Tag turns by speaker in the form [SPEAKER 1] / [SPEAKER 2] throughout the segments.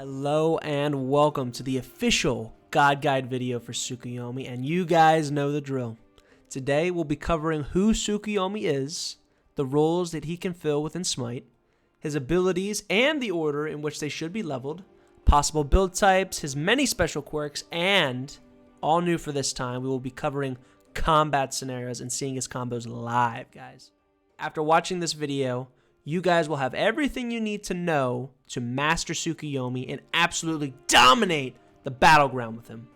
[SPEAKER 1] Hello and welcome to the official God Guide video for Tsukuyomi, and you guys know the drill. Today we'll be covering who Tsukuyomi is, the roles that he can fill within Smite, his abilities and the order in which they should be leveled, possible build types, his many special quirks, and, all new for this time, we will be covering combat scenarios and seeing his combos live, guys. After watching this video, you guys will have everything you need to know to master Tsukuyomi and absolutely dominate the battleground with him.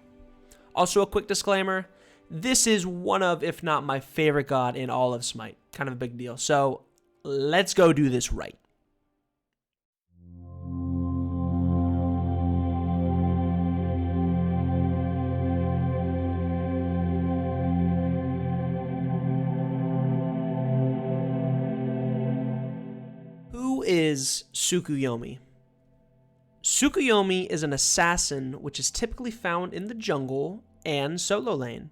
[SPEAKER 1] Also, a quick disclaimer, this is one of, if not my favorite god in all of Smite. Kind of a big deal. So, let's go do this right. Who is Tsukuyomi? Tsukuyomi is an assassin which is typically found in the jungle and solo lane.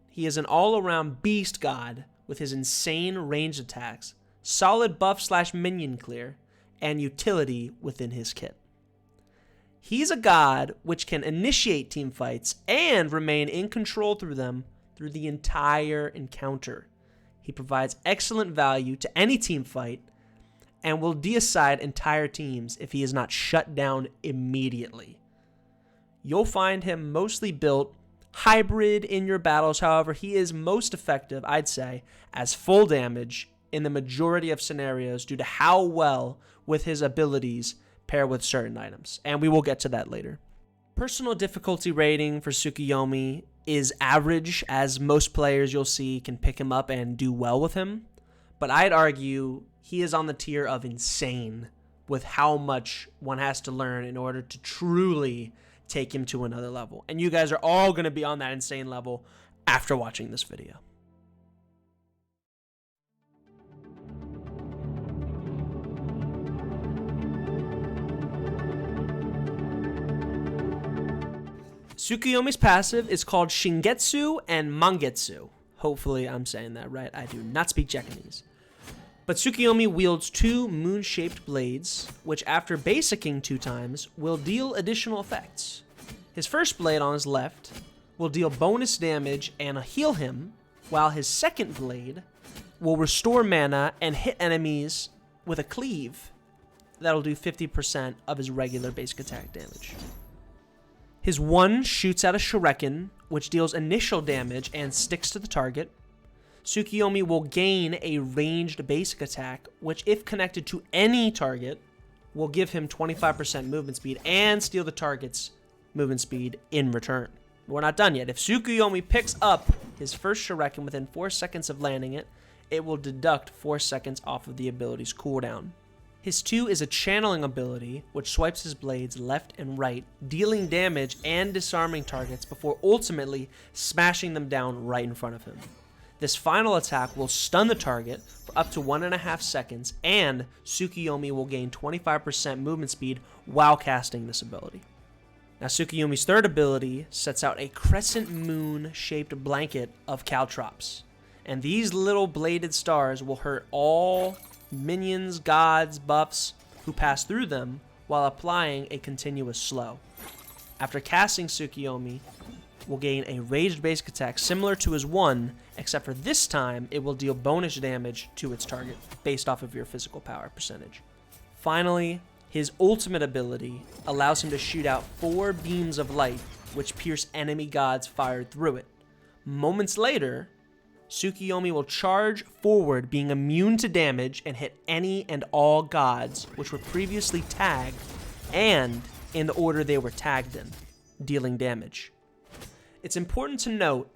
[SPEAKER 1] He is an all-around beast god with his insane ranged attacks, solid buff/minion clear, and utility within his kit. He's a god which can initiate team fights and remain in control through them through the entire encounter. He provides excellent value to any team fight and will deicide entire teams if he is not shut down immediately. You'll find him mostly built hybrid in your battles, however, he is most effective, I'd say, as full damage in the majority of scenarios due to how well with his abilities pair with certain items, and we will get to that later. Personal difficulty rating for Tsukuyomi is average, as most players you'll see can pick him up and do well with him, but I'd argue he is on the tier of insane with how much one has to learn in order to truly take him to another level. And you guys are all going to be on that insane level after watching this video. Tsukuyomi's passive is called Shingetsu and Mangetsu. Hopefully I'm saying that right. I do not speak Japanese. But Tsukuyomi wields two moon-shaped blades, which after basicking 2 times, will deal additional effects. His first blade on his left will deal bonus damage and heal him, while his second blade will restore mana and hit enemies with a cleave. That'll do 50% of his regular basic attack damage. His one shoots out a shuriken, which deals initial damage and sticks to the target. Tsukuyomi will gain a ranged basic attack, which if connected to any target, will give him 25% movement speed and steal the target's movement speed in return. We're not done yet. If Tsukuyomi picks up his first shuriken within 4 seconds of landing it, it will deduct 4 seconds off of the ability's cooldown. His 2 is a channeling ability, which swipes his blades left and right, dealing damage and disarming targets before ultimately smashing them down right in front of him. This final attack will stun the target for up to 1.5 seconds, and Tsukuyomi will gain 25% movement speed while casting this ability. Now, Tsukuyomi's third ability sets out a crescent moon-shaped blanket of caltrops, and these little bladed stars will hurt all minions, gods, buffs who pass through them while applying a continuous slow. After casting, Tsukuyomi will gain a ranged basic attack similar to his one, except for this time it will deal bonus damage to its target based off of your physical power percentage. Finally, his ultimate ability allows him to shoot out 4 beams of light which pierce enemy gods fired through it. Moments later, Tsukuyomi will charge forward, being immune to damage, and hit any and all gods which were previously tagged and in the order they were tagged in, dealing damage. It's important to note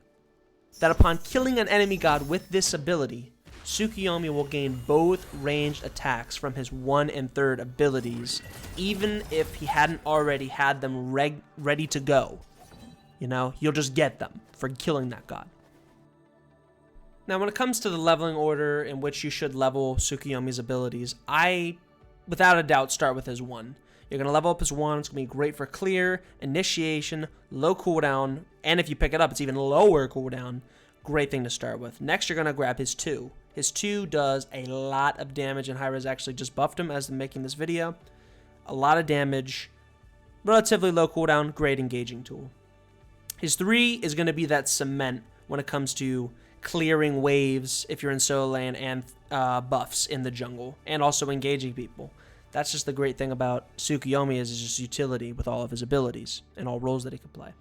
[SPEAKER 1] that upon killing an enemy god with this ability, Tsukuyomi will gain both ranged attacks from his 1 and 3rd abilities, even if he hadn't already had them ready to go. You know, you'll just get them for killing that god. Now, when it comes to the leveling order in which you should level Tsukuyomi's abilities, I, without a doubt, start with his 1. You're going to level up his 1, it's going to be great for clear, initiation, low cooldown, and if you pick it up, it's even lower cooldown. Great thing to start with. Next, you're going to grab his 2. His 2 does a lot of damage, and Hi-Rez actually just buffed him as I'm making this video. A lot of damage, Relatively low cooldown, great engaging tool. His 3 is going to be that cement when it comes to clearing waves if you're in solo lane and buffs in the jungle, and also engaging people. That's just the great thing about Tsukuyomi is just utility with all of his abilities and all roles that he can play.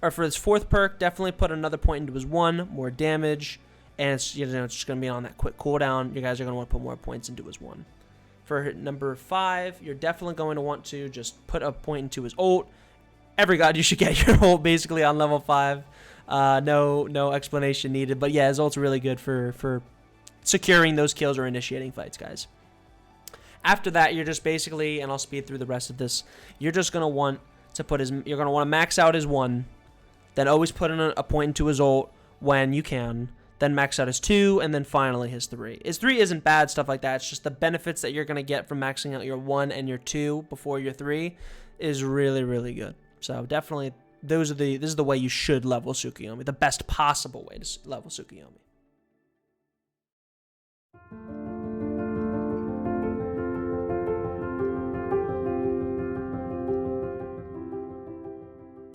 [SPEAKER 1] Or for his 4th perk, definitely put another point into his 1, more damage, and it's, you know, it's just going to be on that quick cooldown. You guys are going to want to put more points into his 1. For number 5, you're definitely going to want to just put a point into his ult. Every god you should get your ult basically on level 5. No explanation needed, but yeah, his ult's really good for securing those kills or initiating fights, guys. After that, you're just basically, and I'll speed through the rest of this, you're just going to want to put his, you're going to want to max out his 1, then always put in a point into his ult when you can, then max out his 2, and then finally his 3. His 3 isn't bad, stuff like that. It's just the benefits that you're going to get from maxing out your 1 and your 2 before your 3 is really, really good. So definitely, this is the way you should level Tsukuyomi, the best possible way to level Tsukuyomi.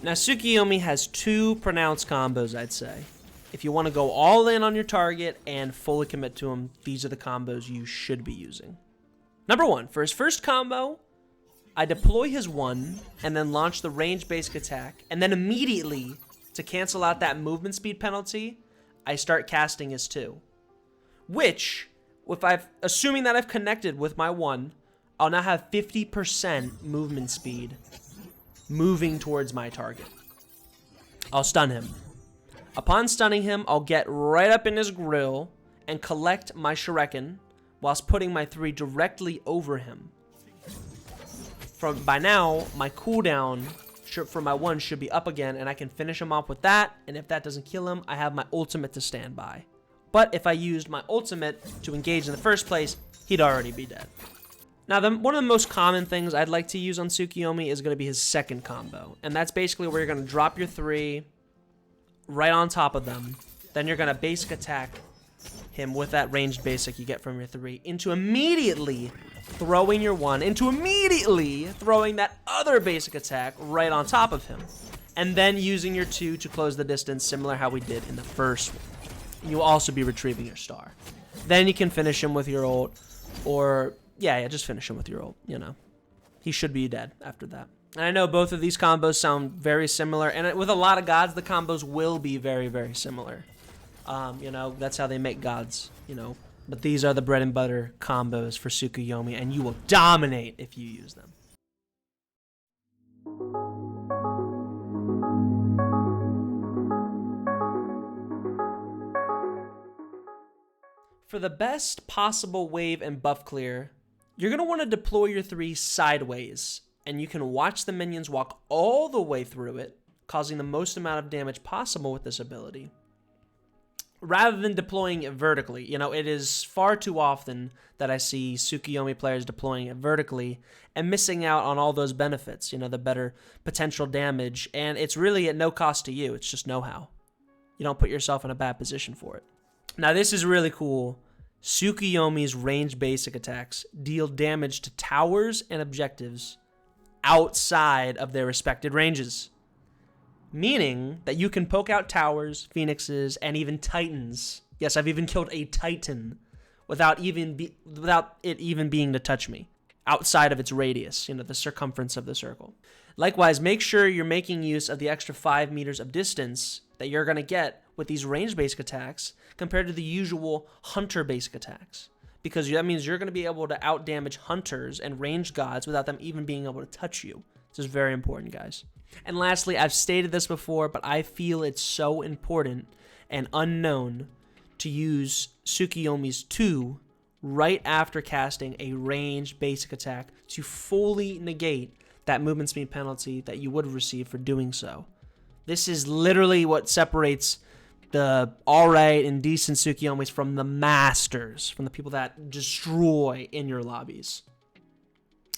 [SPEAKER 1] Now, Tsukuyomi has 2 pronounced combos, I'd say. If you want to go all in on your target and fully commit to him, these are the combos you should be using. Number 1, for his first combo, I deploy his 1 and then launch the ranged basic attack, and then immediately, to cancel out that movement speed penalty, I start casting his 2. Which, assuming that I've connected with my 1, I'll now have 50% movement speed moving towards my target. I'll stun him. Upon stunning him, I'll get right up in his grill and collect my shuriken whilst putting my 3 directly over him. By now, my cooldown for my 1 should be up again, and I can finish him off with that, and if that doesn't kill him, I have my ultimate to stand by. But if I used my ultimate to engage in the first place, he'd already be dead. Now, one of the most common things I'd like to use on Tsukuyomi is going to be his second combo. And that's basically where you're going to drop your 3 right on top of them. Then you're going to basic attack him with that ranged basic you get from your 3 into immediately throwing your 1, into immediately throwing that other basic attack right on top of him. And then using your 2 to close the distance, similar how we did in the first one. You'll also be retrieving your star. Then you can finish him with your ult, or... Yeah, just finish him with your ult, you know. He should be dead after that. And I know both of these combos sound very similar, and with a lot of gods, the combos will be very, very similar. You know, that's how they make gods, you know. But these are the bread and butter combos for Tsukuyomi, and you will dominate if you use them. For the best possible wave and buff clear, you're going to want to deploy your 3 sideways, and you can watch the minions walk all the way through it, causing the most amount of damage possible with this ability, rather than deploying it vertically. You know, it is far too often that I see Tsukuyomi players deploying it vertically and missing out on all those benefits, you know, the better potential damage, and it's really at no cost to you. It's just know-how. You don't put yourself in a bad position for it. Now, this is really cool. Tsukuyomi's ranged basic attacks deal damage to towers and objectives outside of their respected ranges. Meaning that you can poke out towers, phoenixes, and even titans. Yes, I've even killed a titan without it even being to touch me. Outside of its radius, you know, the circumference of the circle. Likewise, make sure you're making use of the extra 5 meters of distance that you're going to get with these ranged basic attacks compared to the usual hunter basic attacks. Because that means you're going to be able to outdamage hunters and ranged gods without them even being able to touch you. This is very important, guys. And lastly, I've stated this before, but I feel it's so important and unknown to use Tsukuyomi's 2 right after casting a ranged basic attack to fully negate that movement speed penalty that you would receive for doing so. This is literally what separates the alright and decent Tsukuyomis from the masters, from the people that destroy in your lobbies.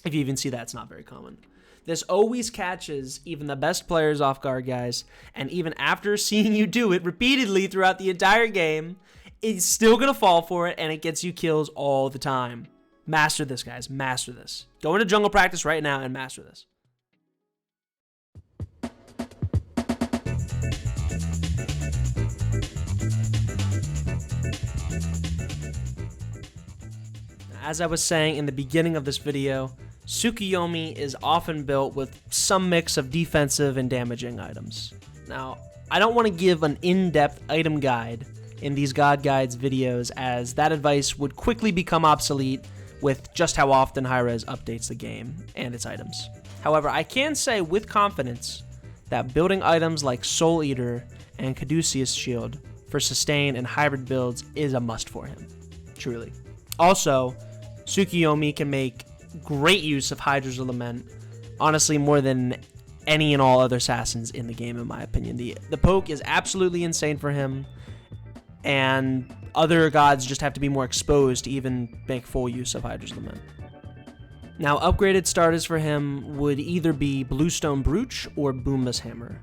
[SPEAKER 1] If you even see that, it's not very common. This always catches even the best players off guard, guys, and even after seeing you do it repeatedly throughout the entire game, it's still going to fall for it, and it gets you kills all the time. Master this, guys. Master this. Go into jungle practice right now and master this. as I was saying in the beginning of this video, Tsukuyomi is often built with some mix of defensive and damaging items. Now, I don't want to give an in-depth item guide in these God Guides videos, as that advice would quickly become obsolete with just how often Hi-Rez updates the game and its items. However, I can say with confidence that building items like Soul Eater and Caduceus Shield for sustain and hybrid builds is a must for him, truly. Also, Tsukuyomi can make great use of Hydra's Lament, honestly more than any and all other assassins in the game, in my opinion. The poke is absolutely insane for him, and other gods just have to be more exposed to even make full use of Hydra's Lament. Now, upgraded starters for him would either be Bluestone Brooch or Boomba's Hammer.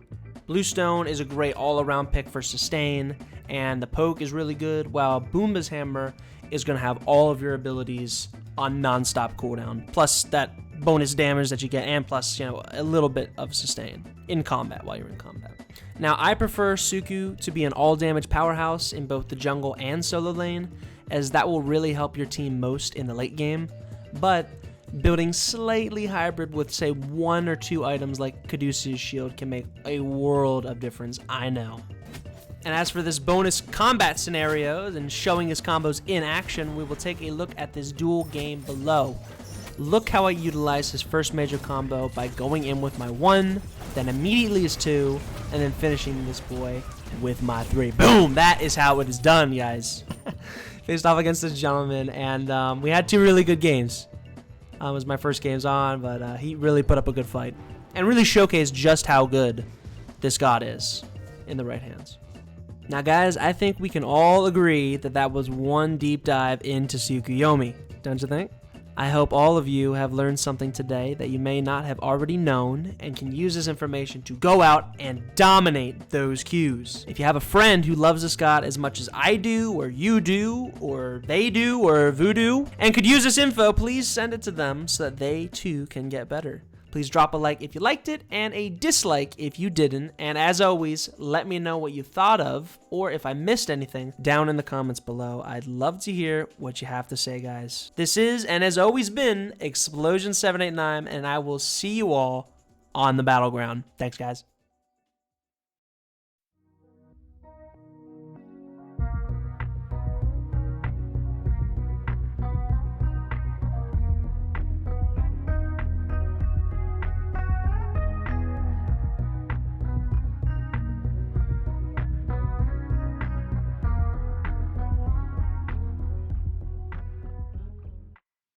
[SPEAKER 1] Bluestone is a great all-around pick for sustain, and the poke is really good, while Boomba's Hammer is going to have all of your abilities on non-stop cooldown, plus that bonus damage that you get, and plus, you know, a little bit of sustain in combat while you're in combat. Now, I prefer Tsuku to be an all-damage powerhouse in both the jungle and solo lane, as that will really help your team most in the late game, but building slightly hybrid with, say, 1 or 2 items like Caduceus Shield can make a world of difference, I know. And as for this bonus combat scenario and showing his combos in action, we will take a look at this duel game below. Look how I utilize his first major combo by going in with my 1, then immediately his 2, and then finishing this boy with my 3. Boom! That is how it is done, guys. Faced off against this gentleman, and we had 2 really good games. It was my first games on, but he really put up a good fight and really showcased just how good this god is in the right hands. Now, guys, I think we can all agree that that was one deep dive into Tsukuyomi, don't you think? I hope all of you have learned something today that you may not have already known and can use this information to go out and dominate those queues. If you have a friend who loves this god as much as I do, or you do, or they do, or Voodoo, and could use this info, please send it to them so that they too can get better. Please drop a like if you liked it, and a dislike if you didn't. And as always, let me know what you thought of, or if I missed anything, down in the comments below. I'd love to hear what you have to say, guys. This is, and has always been, Explosion789, and I will see you all on the battleground. Thanks, guys.